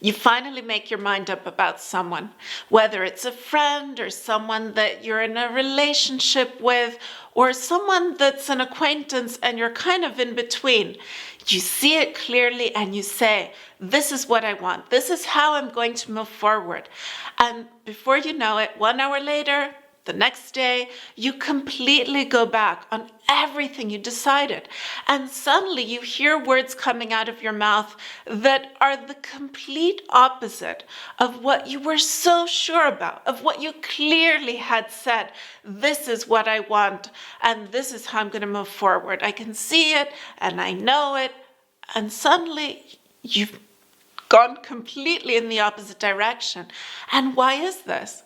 You finally make your mind up about someone, whether it's a friend or someone that you're in a relationship with, or someone that's an acquaintance and you're kind of in between. You see it clearly and you say, this is what I want. This is how I'm going to move forward. And before you know it, 1 hour later, the next day, you completely go back on everything you decided. And suddenly you hear words coming out of your mouth that are the complete opposite of what you were so sure about, of what you clearly had said. This is what I want, and this is how I'm going to move forward. I can see it, and I know it. And suddenly you've gone completely in the opposite direction. And why is this?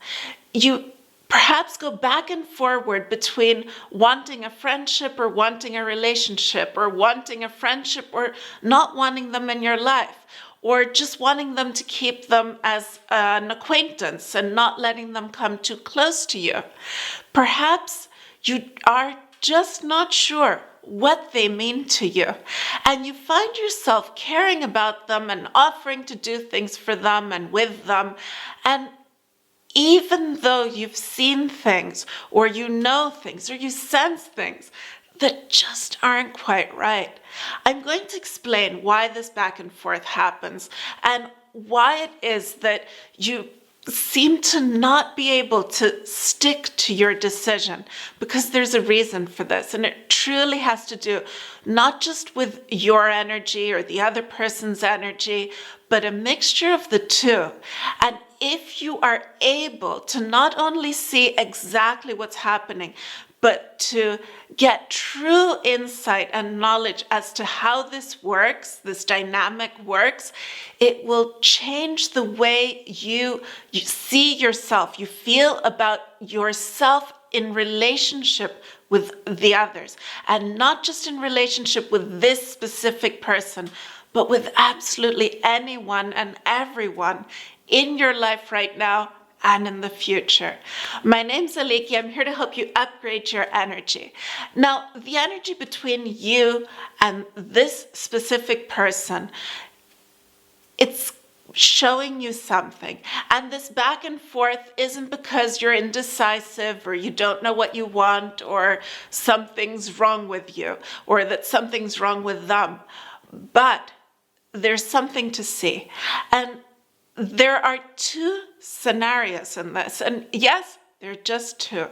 You perhaps go back and forward between wanting a friendship or wanting a relationship, or wanting a friendship or not wanting them in your life, or just wanting them to keep them as an acquaintance and not letting them come too close to you. Perhaps you are just not sure what they mean to you, and you find yourself caring about them and offering to do things for them and with them. And even though you've seen things, or you know things, or you sense things that just aren't quite right, I'm going to explain why this back and forth happens and why it is that you seem to not be able to stick to your decision, because there's a reason for this. And it truly has to do not just with your energy or the other person's energy, but a mixture of the two. And if you are able to not only see exactly what's happening, but to get true insight and knowledge as to how this works, this dynamic works, it will change the way you see yourself, you feel about yourself in relationship with the others, and not just in relationship with this specific person, but with absolutely anyone and everyone in your life right now and in the future. My name's Aliki. I'm here to help you upgrade your energy. Now, the energy between you and this specific person, it's showing you something. And this back and forth isn't because you're indecisive or you don't know what you want or something's wrong with you or that something's wrong with them. But there's something to see. And there are two scenarios in this. And yes, there are just two.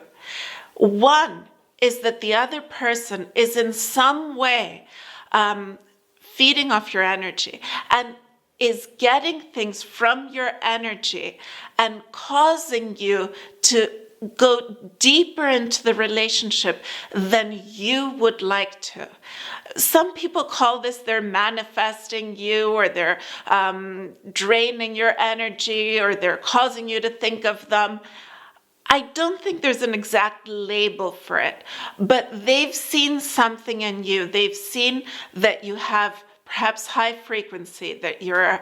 One is that the other person is in some way feeding off your energy and is getting things from your energy and causing you to go deeper into the relationship than you would like to. Some people call this they're manifesting you, or they're draining your energy, or they're causing you to think of them. I don't think there's an exact label for it, but they've seen something in you. They've seen that you have perhaps high frequency, that you're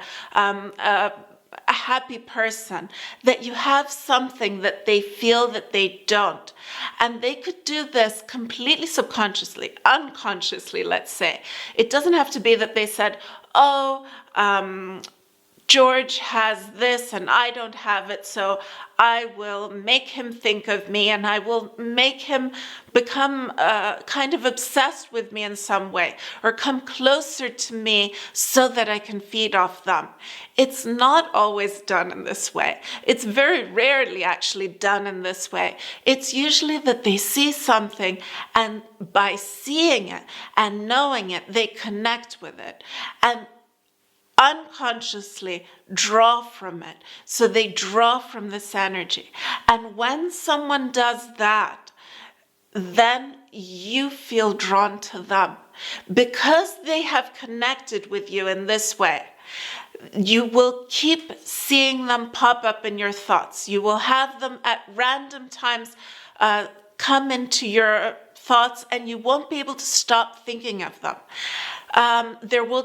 a happy person, that you have something that they feel that they don't. And they could do this completely subconsciously, unconsciously, let's say. It doesn't have to be that they said, oh, George has this and I don't have it, so I will make him think of me and I will make him become kind of obsessed with me in some way, or come closer to me so that I can feed off them. It's not always done in this way. It's very rarely actually done in this way. It's usually that they see something, and by seeing it and knowing it, they connect with it. And unconsciously draw from it. So they draw from this energy. And when someone does that, then you feel drawn to them. Because they have connected with you in this way, you will keep seeing them pop up in your thoughts. You will have them at random times come into your thoughts, and you won't be able to stop thinking of them. There will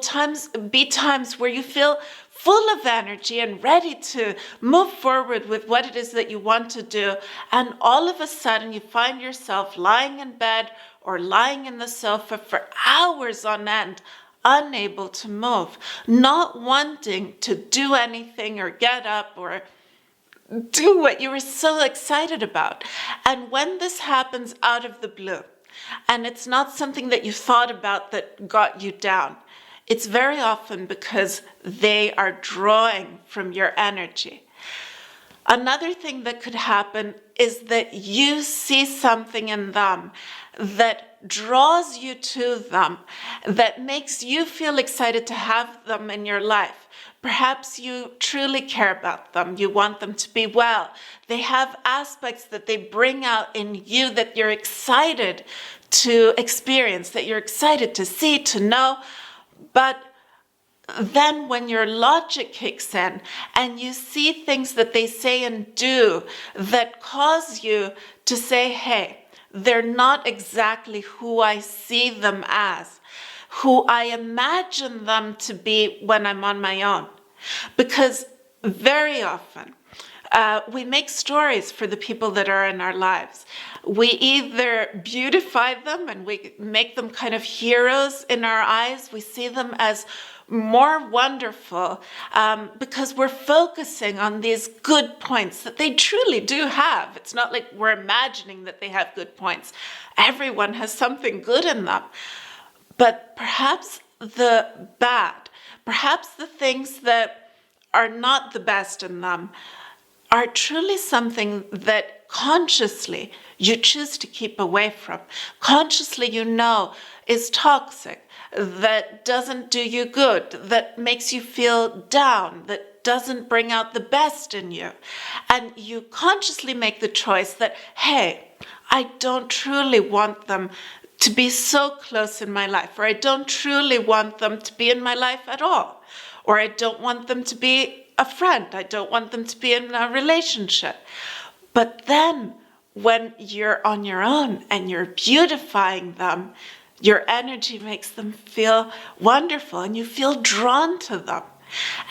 be times where you feel full of energy and ready to move forward with what it is that you want to do. And all of a sudden you find yourself lying in bed or lying in the sofa for hours on end, unable to move, not wanting to do anything or get up or do what you were so excited about. And when this happens out of the blue, and it's not something that you thought about that got you down, it's very often because they are drawing from your energy. Another thing that could happen is that you see something in them that draws you to them, that makes you feel excited to have them in your life. Perhaps you truly care about them. You want them to be well. They have aspects that they bring out in you that you're excited to experience, that you're excited to see, to know. But then when your logic kicks in and you see things that they say and do that cause you to say, hey, they're not exactly who I see them as, who I imagine them to be when I'm on my own. Because very often we make stories for the people that are in our lives. We either beautify them and we make them kind of heroes in our eyes. We see them as more wonderful because we're focusing on these good points that they truly do have. It's not like we're imagining that they have good points. Everyone has something good in them. But perhaps the bad, perhaps the things that are not the best in them are truly something that consciously you choose to keep away from. Consciously you know is toxic, that doesn't do you good, that makes you feel down, that doesn't bring out the best in you. And you consciously make the choice that, hey, I don't truly want them to be so close in my life, or I don't truly want them to be in my life at all, or I don't want them to be a friend, I don't want them to be in a relationship. But then when you're on your own and you're beautifying them, your energy makes them feel wonderful and you feel drawn to them.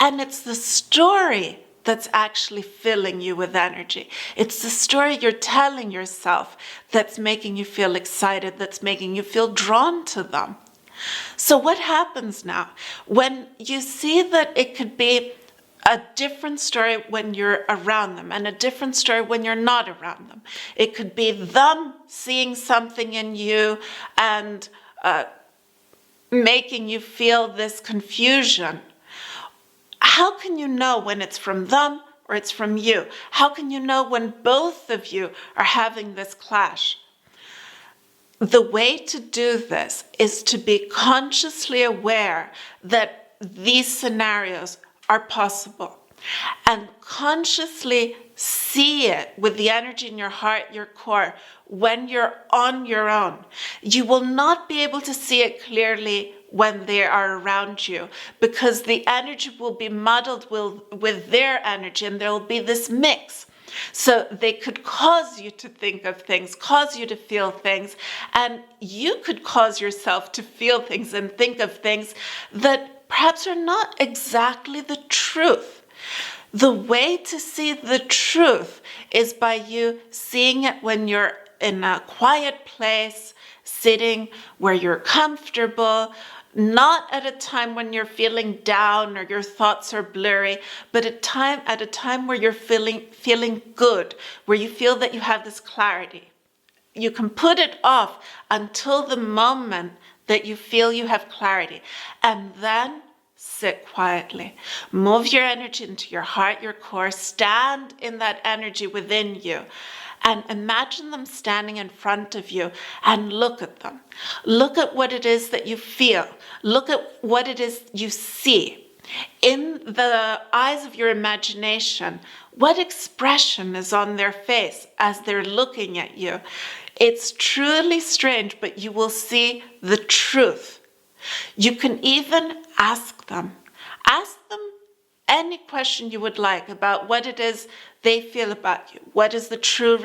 And it's the story that's actually filling you with energy. It's the story you're telling yourself that's making you feel excited, that's making you feel drawn to them. So what happens now? When you see that it could be a different story when you're around them and a different story when you're not around them. It could be them seeing something in you and making you feel this confusion. How can you know when it's from them or it's from you? How can you know when both of you are having this clash? The way to do this is to be consciously aware that these scenarios are possible, and consciously see it with the energy in your heart, your core, when you're on your own. You will not be able to see it clearly when they are around you, because the energy will be muddled with their energy, and there will be this mix. So they could cause you to think of things, cause you to feel things, and you could cause yourself to feel things and think of things that perhaps are not exactly the truth. The way to see the truth is by you seeing it when you're in a quiet place, sitting where you're comfortable, not at a time when you're feeling down or your thoughts are blurry, but at a time where you're feeling good, where you feel that you have this clarity. You can put it off until the moment that you feel you have clarity, and then sit quietly. Move your energy into your heart, your core, stand in that energy within you, and imagine them standing in front of you and look at them. Look at what it is that you feel. Look at what it is you see. In the eyes of your imagination, what expression is on their face as they're looking at you? It's truly strange, but you will see the truth. You can even ask them. Ask them any question you would like about what it is they feel about you. What is the true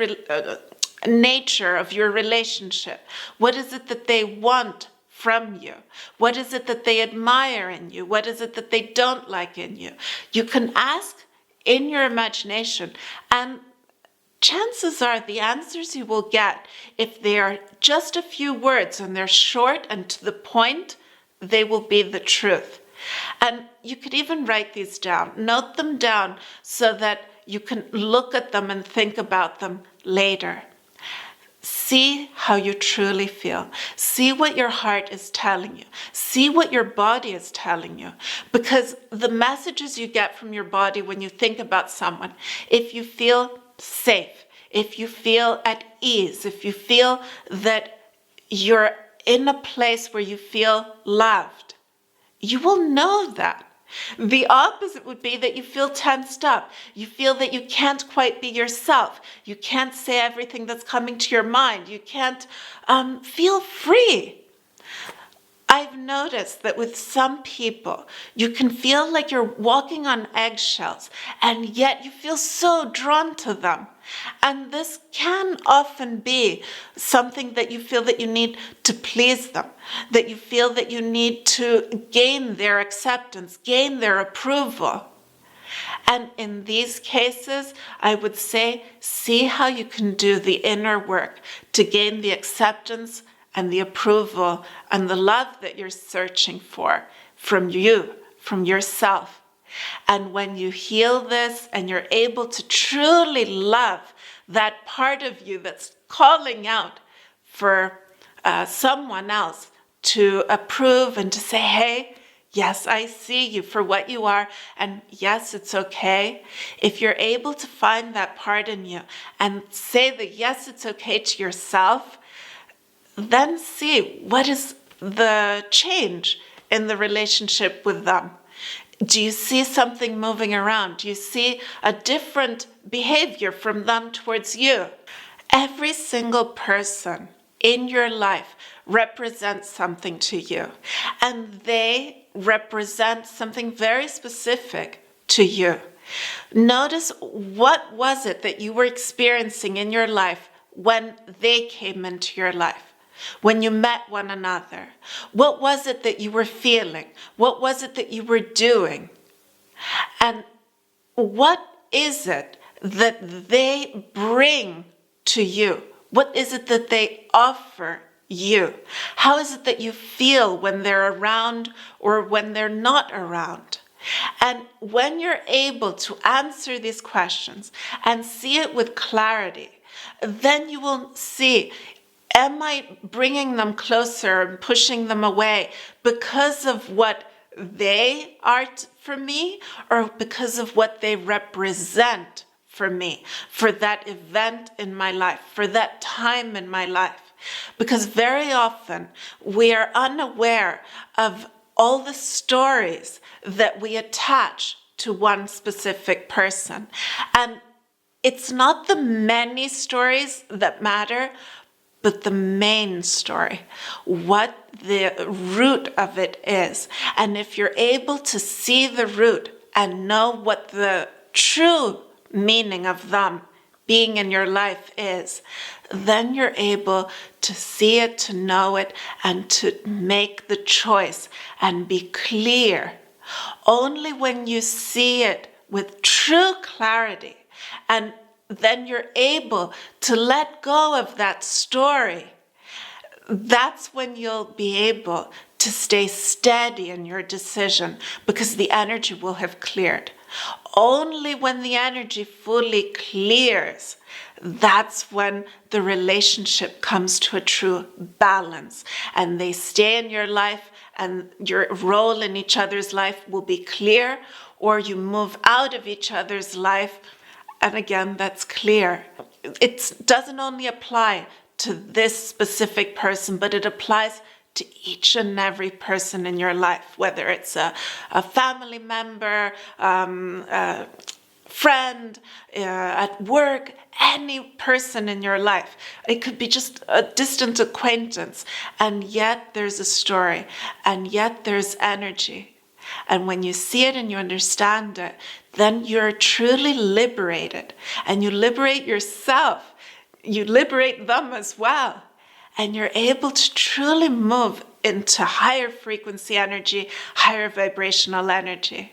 nature of your relationship? What is it that they want from you? What is it that they admire in you? What is it that they don't like in you? You can ask in your imagination, and chances are the answers you will get, if they are just a few words and they're short and to the point, they will be the truth. And you could even write these down, note them down so that you can look at them and think about them later. See how you truly feel. See what your heart is telling you. See what your body is telling you. Because the messages you get from your body when you think about someone, if you feel safe, if you feel at ease, if you feel that you're in a place where you feel loved, you will know that. The opposite would be that you feel tensed up. You feel that you can't quite be yourself. You can't say everything that's coming to your mind. You can't feel free. I've noticed that with some people, you can feel like you're walking on eggshells, and yet you feel so drawn to them. And this can often be something that you feel that you need to please them, that you feel that you need to gain their acceptance, gain their approval. And in these cases, I would say, see how you can do the inner work to gain the acceptance and the approval and the love that you're searching for from you, from yourself. And when you heal this and you're able to truly love that part of you that's calling out for someone else to approve and to say, hey, yes, I see you for what you are, and yes, it's okay. If you're able to find that part in you and say that yes, it's okay to yourself, then see what is the change in the relationship with them. Do you see something moving around? Do you see a different behavior from them towards you? Every single person in your life represents something to you, and they represent something very specific to you. Notice, what was it that you were experiencing in your life when they came into your life? When you met one another, what was it that you were feeling? What was it that you were doing? And what is it that they bring to you? What is it that they offer you? How is it that you feel when they're around or when they're not around? And when you're able to answer these questions and see it with clarity, then you will see, am I bringing them closer and pushing them away because of what they are for me, or because of what they represent for me, for that event in my life, for that time in my life? Because very often we are unaware of all the stories that we attach to one specific person. And it's not the many stories that matter, but the main story, what the root of it is. And if you're able to see the root and know what the true meaning of them being in your life is, then you're able to see it, to know it, and to make the choice and be clear. Only when you see it with true clarity, and then you're able to let go of that story, that's when you'll be able to stay steady in your decision, because the energy will have cleared. Only when the energy fully clears, that's when the relationship comes to a true balance, and they stay in your life, and your role in each other's life will be clear, or you move out of each other's life, and again, that's clear. It doesn't only apply to this specific person, but it applies to each and every person in your life, whether it's a family member, a friend, at work, any person in your life. It could be just a distant acquaintance, and yet there's a story, and yet there's energy. And when you see it and you understand it, then you're truly liberated, and you liberate yourself. You liberate them as well. And you're able to truly move into higher frequency energy, higher vibrational energy.